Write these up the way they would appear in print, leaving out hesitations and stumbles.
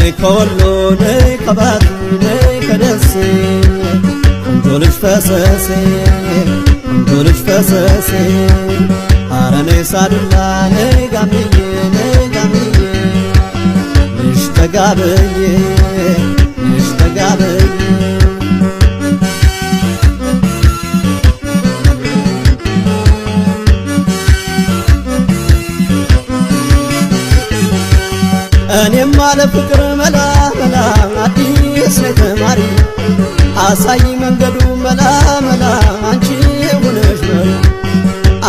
ነይ ከወሎ ነይ ከባቱ ነይ ከደሴ ቆንጆ ልጅ ፈሰሴ ቆንጆ ልጅ ፈሰሴ አረ ነይ ሳዱላ ነይ ጋምዬ ልጅ ተጋበዬ ልጅ ተጋበዬ እኔም አለ ፍቅር መላ መላ አዲስ ነይ ተማሪ አሳይ መንገዱ መላ መላ አንቺ ሆነሽ መሪ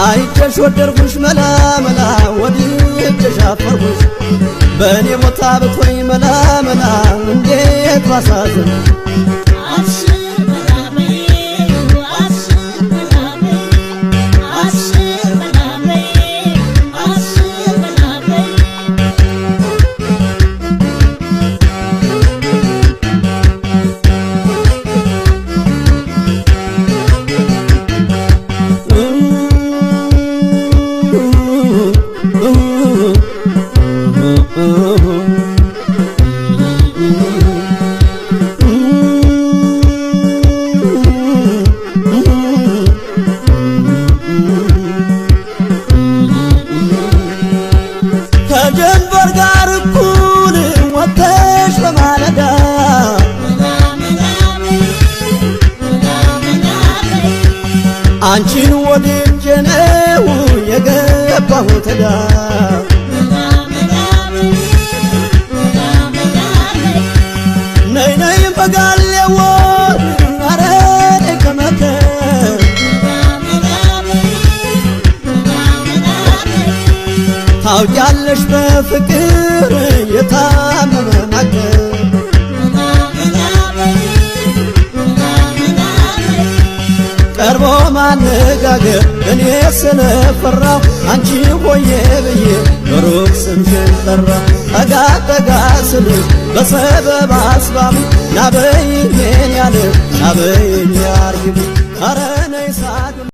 አይቼሽ ወደድኩሽ መላ መላ ወድጄሽ አፈርኩሽ በእኔ ቦታ ብትሆኝ መላ መላ እንዴት ባሳዝን ከጀንበር ጋር እኩል ወጥተሽ በማለዳ አንቺን ወድጄ ነው የገባሁት ዕዳ ነይ ነይ በጋሌዎ አረ ነይ ከመከር ታውቂያለሽ በፍቅር የታመመ ማገር ቀርቦ ማነጋገር እኔ ስለፈራሁ አንቺ ሆዬ ብዬ በሩቅ ስምሽን ጠራሁ ጠጋ ጠጋ ስልሽ በሰበብ አስባብ ናበይኝ የኔ ያለ ናበይኝ ያርግብ አረ ነይ ሳዱ